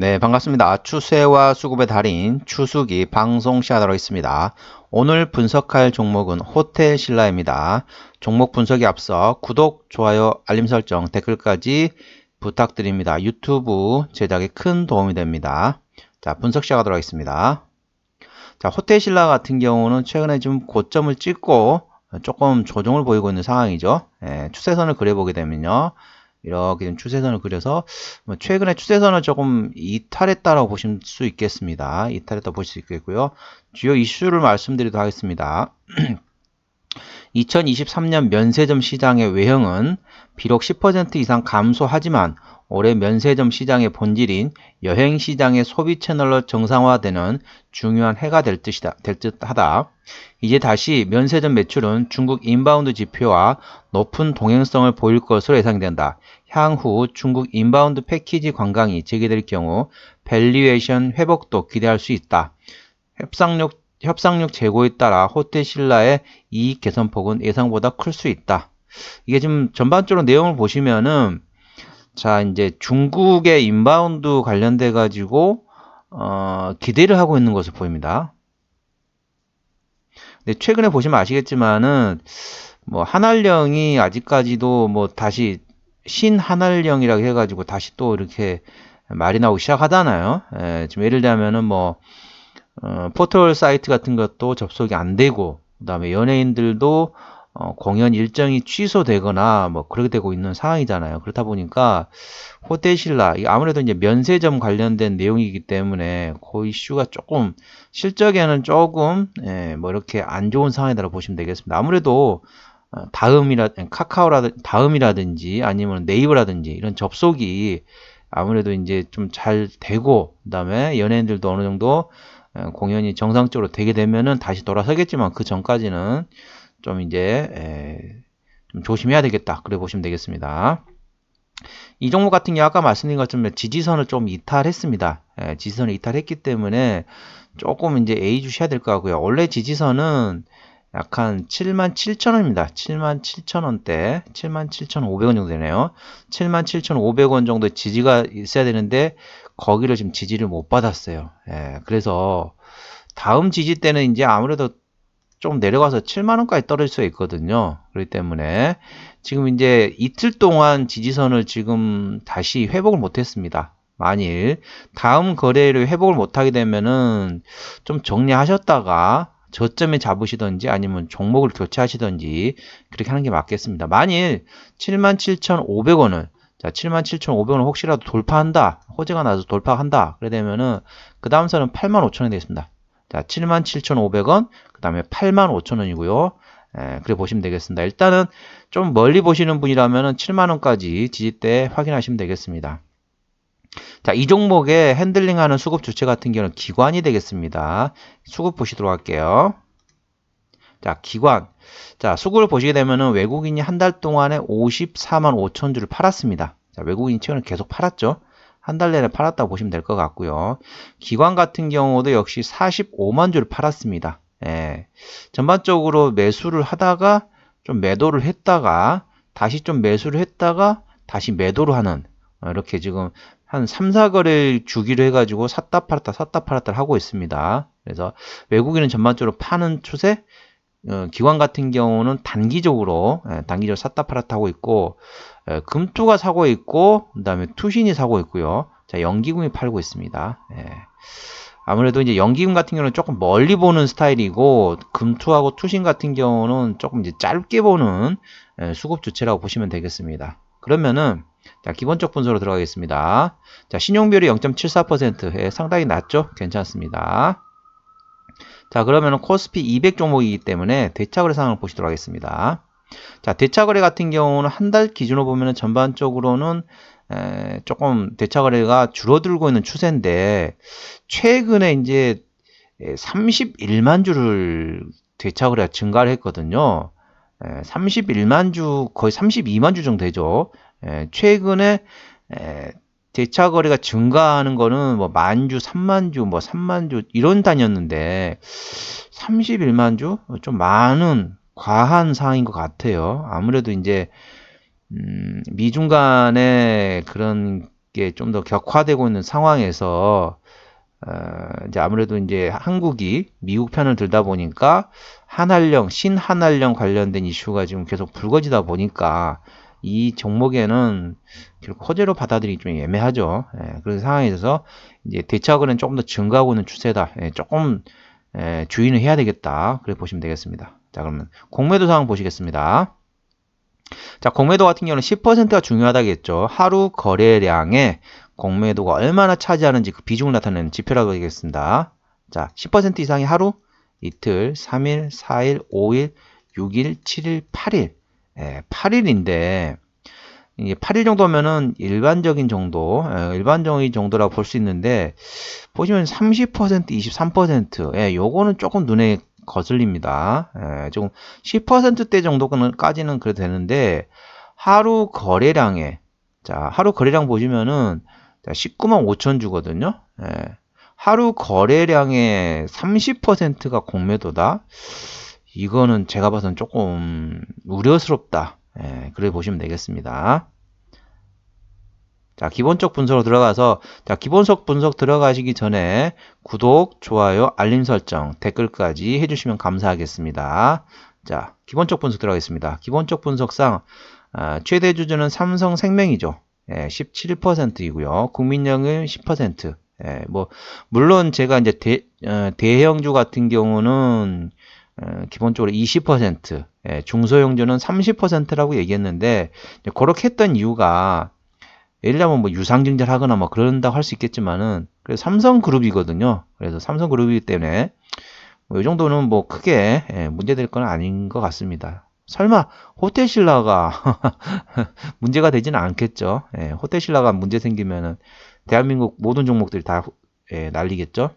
네, 반갑습니다. 추세와 수급의 달인 추수기 방송 시작하도록 하겠습니다. 오늘 분석할 종목은 호텔신라입니다. 종목 분석에 앞서 구독, 좋아요, 알림 설정, 댓글까지 부탁드립니다. 유튜브 제작에 큰 도움이 됩니다. 자, 분석 시작하도록 하겠습니다. 자, 호텔신라 같은 경우는 최근에 좀 고점을 찍고 조금 조정을 보이고 있는 상황이죠. 추세선을 그려보게 되면요. 이렇게 좀 추세선을 그려서 최근에 추세선을 조금 이탈했다라고 보실 수 있겠습니다. 이탈했다 보실 수 있겠고요. 주요 이슈를 말씀드리도록 하겠습니다. 2023년 면세점 시장의 외형은 비록 10% 이상 감소하지만 올해 면세점 시장의 본질인 여행 시장의 소비 채널로 정상화되는 중요한 해가 될 듯하다. 이제 다시 면세점 매출은 중국 인바운드 지표와 높은 동행성을 보일 것으로 예상된다. 향후 중국 인바운드 패키지 관광이 재개될 경우 밸류에이션 회복도 기대할 수 있다. 협상력 재고에 따라 호텔신라의 이익 개선폭은 예상보다 클 수 있다. 이게 지금 전반적으로 내용을 보시면은 자, 이제 중국의 인바운드 관련돼 가지고 기대를 하고 있는 것을 보입니다. 근데 최근에 보시면 아시겠지만은 뭐 한알령이 아직까지도 뭐 다시 신한알령이라고 해가지고 다시 또 이렇게 말이 나오기 시작하잖아요. 지금 예를 들면은 뭐 포털 사이트 같은 것도 접속이 안 되고, 그 다음에 연예인들도 공연 일정이 취소되거나 뭐 그렇게 되고 있는 상황이잖아요. 그렇다 보니까 호텔신라 아무래도 이제 면세점 관련된 내용이기 때문에 그 이슈가 조금 실적에는 조금 뭐 이렇게 안 좋은 상황이라고 보시면 되겠습니다. 아무래도 다음이라든지 아니면 네이버라든지 이런 접속이 아무래도 이제 좀 잘 되고, 그다음에 연예인들도 어느 정도 공연이 정상적으로 되게 되면은 다시 돌아서겠지만 그 전까지는 좀 이제 좀 조심해야 되겠다. 그래 보시면 되겠습니다. 이 종목 같은 경우 아까 말씀드린 것처럼 지지선을 좀 이탈했습니다. 지지선을 이탈했기 때문에 조금 이제 A 주셔야 될 것 같고요. 원래 지지선은 약간 77,000원입니다. 77,000원대, 77,500원 정도 되네요. 77,500원 정도 지지가 있어야 되는데 거기를 지금 지지를 못 받았어요. 그래서 다음 지지 때는 이제 아무래도 좀 내려가서 7만원까지 떨어질 수 있거든요. 그렇기 때문에 지금 이제 이틀 동안 지지선을 지금 다시 회복을 못했습니다. 만일 다음 거래를 회복을 못하게 되면은 좀 정리하셨다가 저점에 잡으시던지 아니면 종목을 교체하시던지 그렇게 하는 게 맞겠습니다. 만일 77,500원을 자, 77,500원 혹시라도 돌파한다. 호재가 나서 돌파한다. 그래 되면은 그 다음 선은 85,000원이 되겠습니다. 자, 77,500원, 그 다음에 85,000원이고요. 그래 보시면 되겠습니다. 일단은 좀 멀리 보시는 분이라면은 7만원까지 지지대 확인하시면 되겠습니다. 자, 이 종목의 핸들링하는 수급 주체 같은 경우는 기관이 되겠습니다. 수급 보시도록 할게요. 자, 기관. 자, 수급을 보시게 되면은 외국인이 한 달 동안에 54만 5천 주를 팔았습니다. 자, 외국인이 최근에 계속 팔았죠. 한 달 내내 팔았다고 보시면 될 것 같고요. 기관 같은 경우도 역시 45만 주를 팔았습니다. 전반적으로 매수를 하다가 좀 매도를 했다가 다시 좀 매수를 했다가 다시 매도를 하는 이렇게 지금 한 3, 4거래를 주기로 해가지고 샀다 팔았다 샀다 팔았다 하고 있습니다. 그래서 외국인은 전반적으로 파는 추세, 기관 같은 경우는 단기적으로 샀다 팔았다 하고 있고, 금투가 사고 있고, 그 다음에 투신이 사고 있고요. 자, 연기금이 팔고 있습니다. 아무래도 이제 연기금 같은 경우는 조금 멀리 보는 스타일이고, 금투하고 투신 같은 경우는 조금 이제 짧게 보는 수급 주체라고 보시면 되겠습니다. 그러면은 자, 기본적 분석으로 들어가겠습니다. 자, 신용비율이 0.74%, 상당히 낮죠? 괜찮습니다. 자, 그러면 코스피 200 종목이기 때문에 대차거래 상황을 보시도록 하겠습니다. 자, 대차거래 같은 경우는 한 달 기준으로 보면 전반적으로는 조금 대차거래가 줄어들고 있는 추세인데, 최근에 이제 31만 주를 대차거래가 증가를 했거든요. 31만 주, 거의 32만 주 정도 되죠. 최근에 대차 거래가 증가하는 거는 뭐 만주, 3만주, 뭐 3만주 이런 단위였는데 31만 주? 좀 많은 과한 상황인 것 같아요. 아무래도 이제 미중 간의 그런 이게 좀 더 격화되고 있는 상황에서 이제 아무래도 이제 한국이 미국 편을 들다 보니까 한한령, 신한한령 관련된 이슈가 지금 계속 불거지다 보니까 이 종목에는 결국 호재로 받아들이기 좀 애매하죠. 그런 상황에서 이제 대차거래는 조금 더 증가하고 있는 추세다. 조금 주의는 해야 되겠다. 그래 보시면 되겠습니다. 자, 그러면 공매도 상황 보시겠습니다. 자, 공매도 같은 경우는 10%가 중요하다겠죠. 하루 거래량의 공매도가 얼마나 차지하는지 그 비중을 나타내는 지표라고 하겠습니다. 자, 10% 이상이 하루, 이틀, 3일, 4일, 5일, 6일, 7일, 8일. 8일인데 이게 8일 정도면은 일반적인 정도, 일반적인 정도라고 볼 수 있는데 보시면 30%, 23%, 요거는 조금 눈에 거슬립니다. 조금 10%대 정도까지는 그래도 되는데 하루 거래량에 자 하루 거래량 보시면은 19만 5천 주거든요. 하루 거래량의 30%가 공매도다. 이거는 제가 봐서는 조금 우려스럽다. 그래 보시면 되겠습니다. 자, 기본적 분석으로 들어가서, 자, 기본적 분석 들어가시기 전에 구독, 좋아요, 알림 설정, 댓글까지 해주시면 감사하겠습니다. 자, 기본적 분석 들어가겠습니다. 기본적 분석상, 최대 주주는 삼성생명이죠. 17%이고요. 국민연금 10%. 물론 제가 이제 대형주 같은 경우는 기본적으로 20%, 중소형주는 30%라고 얘기했는데, 그렇게 했던 이유가, 예를 들면 뭐 유상증자를 하거나 뭐 그런다고 할 수 있겠지만은 그래서 삼성그룹이거든요. 그래서 삼성그룹이기 때문에 뭐이 정도는 뭐 크게 문제될 건 아닌 것 같습니다. 설마 호텔신라가 문제가 되지는 않겠죠. 호텔신라가 문제 생기면은 대한민국 모든 종목들이 다 날리겠죠.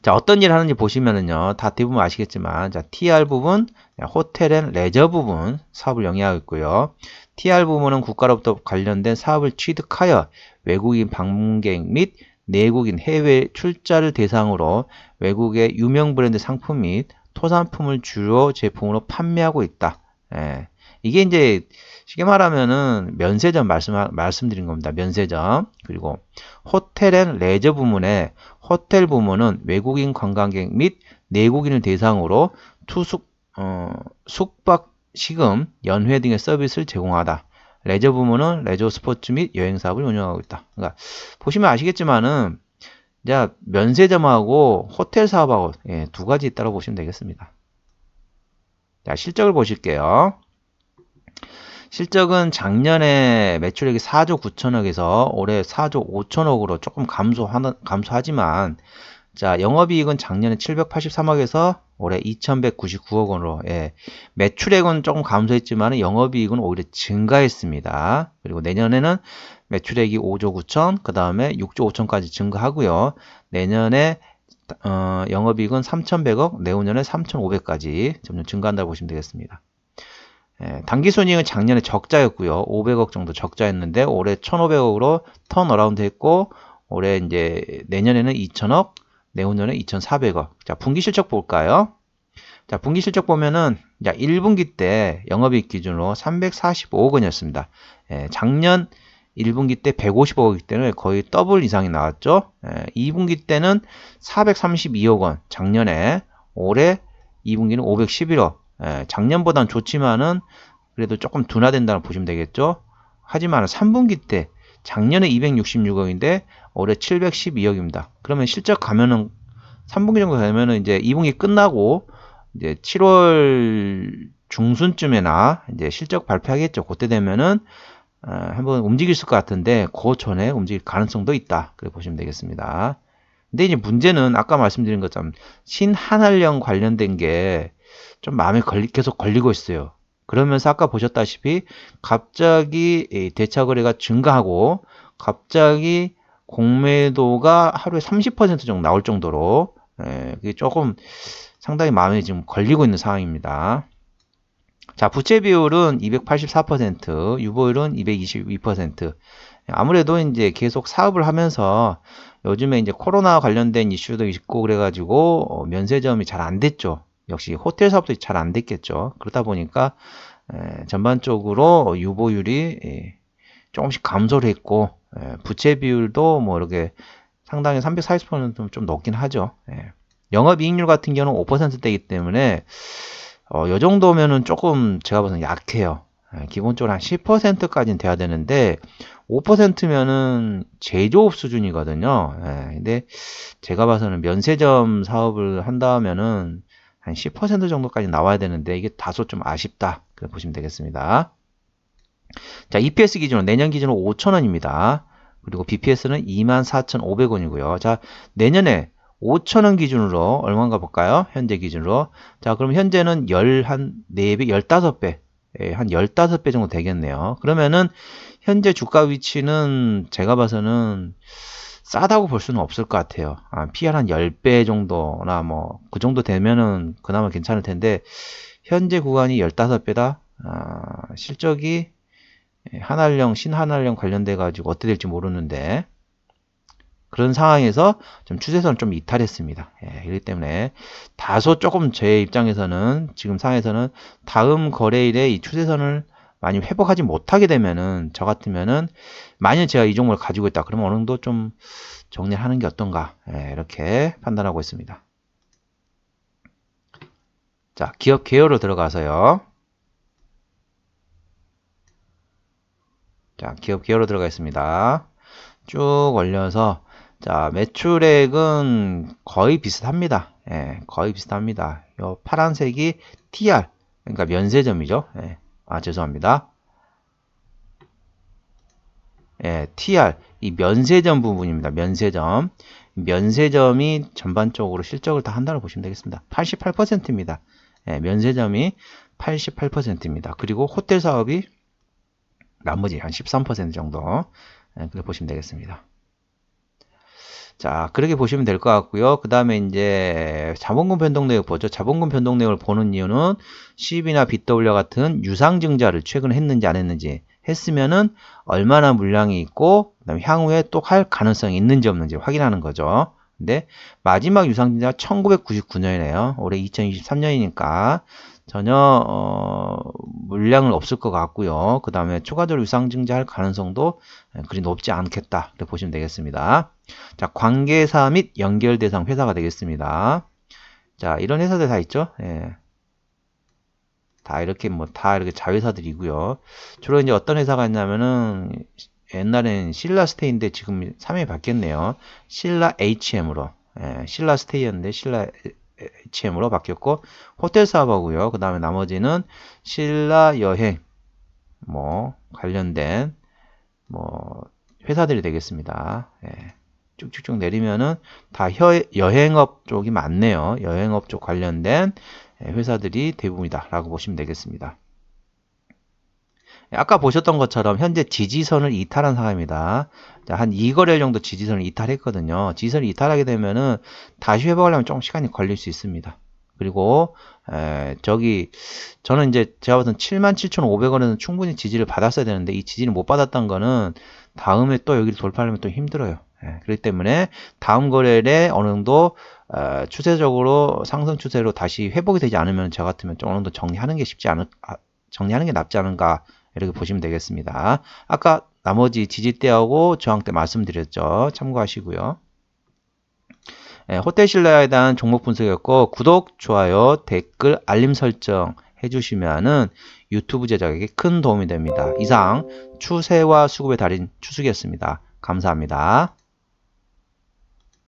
자, 어떤 일을 하는지 보시면은요, 다 대부분 아시겠지만, 자, TR 부분, 호텔 앤 레저 부분 사업을 영위하고 있고요. TR 부문은 국가로부터 관련된 사업을 취득하여 외국인 방문객 및 내국인 해외 출자를 대상으로 외국의 유명 브랜드 상품 및 토산품을 주요 제품으로 판매하고 있다. 이게 이제 쉽게 말하면은 면세점 말씀드린 겁니다. 면세점. 그리고 호텔 앤 레저 부문에 호텔 부문은 외국인 관광객 및 내국인을 대상으로 숙박, 식음, 연회 등의 서비스를 제공하다. 레저 부문은 레저 스포츠 및 여행 사업을 운영하고 있다. 그러니까 보시면 아시겠지만은 이제 면세점하고 호텔 사업하고 두 가지 있다고 보시면 되겠습니다. 자, 실적을 보실게요. 실적은 작년에 매출액이 4조 9천억에서 올해 4조 5천억으로 조금 감소하지만 자, 영업이익은 작년에 783억에서 올해 2199억 원으로 매출액은 조금 감소했지만 영업이익은 오히려 증가했습니다. 그리고 내년에는 매출액이 5조 9천, 그 다음에 6조 5천까지 증가하고요. 내년에 영업이익은 3,100억, 내후년에 3,500까지 점점 증가한다고 보시면 되겠습니다. 당기순이익은 작년에 적자였고요. 500억 정도 적자였는데 올해 1,500억으로 턴어라운드 했고 올해 이제 내년에는 2,000억, 내후년에 2,400억. 자, 분기 실적 볼까요? 자, 분기 실적 보면은 1분기 때 영업이익 기준으로 345억 원이었습니다. 작년 1분기 때 150억이기 때문에 거의 더블 이상이 나왔죠. 2분기 때는 432억 원, 작년에 올해 2분기는 511억. 작년보다는 좋지만은 그래도 조금 둔화된다고 보시면 되겠죠. 하지만 3분기 때 작년에 266억인데 올해 712억입니다. 그러면 실적 가면은 3분기 정도 되면은 이제 2분기 끝나고 이제 7월 중순쯤에나 이제 실적 발표하겠죠. 그때 되면은 한번 움직일 것 같은데 그 전에 움직일 가능성도 있다. 그래 보시면 되겠습니다. 근데 이제 문제는 아까 말씀드린 것처럼 신한한령 관련된 게 좀 마음에 계속 걸리고 있어요. 그러면서 아까 보셨다시피 갑자기 대차 거래가 증가하고 갑자기 공매도가 하루에 30% 정도 나올 정도로 그게 조금 상당히 마음에 지금 걸리고 있는 상황입니다. 자, 부채 비율은 284%, 유보율은 222%. 아무래도 이제 계속 사업을 하면서 요즘에 이제 코로나 관련된 이슈도 있고 그래가지고 면세점이 잘 안 됐죠. 역시 호텔 사업도 잘 안 됐겠죠. 그러다 보니까 전반적으로 유보율이 조금씩 감소를 했고 부채 비율도 뭐 이렇게 상당히 340%는 좀 높긴 하죠. 영업이익률 같은 경우는 5%대이기 때문에 이 정도면은 조금 제가 봐서는 약해요. 기본적으로 한 10%까지는 돼야 되는데 5%면은 제조업 수준이거든요. 근데 제가 봐서는 면세점 사업을 한다면은 한 10% 정도까지 나와야 되는데 이게 다소 좀 아쉽다. 그렇게 보시면 되겠습니다. 자, EPS 기준으로 내년 기준으로 5,000원입니다. 그리고 BPS는 24,500원이고요. 자, 내년에 5,000원 기준으로 얼마인가 볼까요? 현재 기준으로. 자, 그럼 현재는 한 4배, 15배, 한 15배 정도 되겠네요. 그러면은 현재 주가 위치는 제가 봐서는 싸다고 볼 수는 없을 것 같아요. PR 한 10배 정도나 뭐 그 정도 되면은 그나마 괜찮을 텐데 현재 구간이 15배다. 실적이 신한한령 관련돼 가지고 어떻게 될지 모르는데 그런 상황에서 좀 추세선을 좀 이탈했습니다. 그렇기 때문에 다소 조금 제 입장에서는 지금 상황에서는 다음 거래일에 이 추세선을 많이 회복하지 못하게 되면은 저 같으면은 만약 제가 이 종목을 가지고 있다 그러면 어느 정도 좀 정리하는 게 어떤가 이렇게 판단하고 있습니다. 자, 기업 개요로 들어가서요. 자, 기업 개요로 들어가겠습니다. 쭉 올려서 자, 매출액은 거의 비슷합니다. 거의 비슷합니다. 요 파란색이 TR, 그러니까 면세점이죠. 죄송합니다. TR, 이 면세점 부분입니다. 면세점이 전반적으로 실적을 다 한다고 보시면 되겠습니다. 88%입니다. 면세점이 88%입니다. 그리고 호텔 사업이 나머지 한 13% 정도 그렇게 보시면 되겠습니다. 자, 그렇게 보시면 될 것 같고요. 그 다음에 이제 자본금 변동 내역 보죠. 자본금 변동 내역을 보는 이유는 CB나 BW 같은 유상증자를 최근에 했는지 안 했는지 했으면은 얼마나 물량이 있고 그다음에 향후에 또 할 가능성이 있는지 없는지 확인하는 거죠. 근데 마지막 유상증자가 1999년이네요. 올해 2023년이니까 전혀 물량은 없을 것 같고요. 그 다음에 추가적으로 유상증자할 가능성도 그리 높지 않겠다. 이렇게 보시면 되겠습니다. 자, 관계사 및 연결 대상 회사가 되겠습니다. 자, 이런 회사들 다 있죠? 다 이렇게 다 이렇게 자회사들이고요. 주로 이제 어떤 회사가 있냐면은 옛날엔 신라스테이인데 지금 3이 바뀌었네요. 신라 HM으로. 신라스테이였는데 신라 HM으로 바뀌었고 호텔 사업하고요. 그 다음에 나머지는 신라 여행 관련된 회사들이 되겠습니다. 쭉쭉쭉 내리면은 다 여행업 쪽이 많네요. 여행업 쪽 관련된 회사들이 대부분이다 라고 보시면 되겠습니다. 아까 보셨던 것처럼 현재 지지선을 이탈한 상황입니다. 자, 한 2거래일 정도 지지선을 이탈했거든요. 지지선을 이탈하게 되면은 다시 회복하려면 조금 시간이 걸릴 수 있습니다. 그리고 저는 이제 제가 봤을 때 77,500원에는 충분히 지지를 받았어야 되는데 이 지지를 못 받았던 거는 다음에 또 여기를 돌파하려면 또 힘들어요. 그렇기 때문에 다음 거래일에 어느 정도 추세적으로 상승 추세로 다시 회복이 되지 않으면 저 같으면 좀 어느 정도 정리하는 게 정리하는 게 낫지 않은가 이렇게 보시면 되겠습니다. 아까 나머지 지지대하고 저항대 말씀드렸죠. 참고하시고요. 호텔신라에 대한 종목 분석이었고 구독, 좋아요, 댓글, 알림 설정 해주시면은 유튜브 제작에 큰 도움이 됩니다. 이상 추세와 수급의 달인 추숙이었습니다. 감사합니다.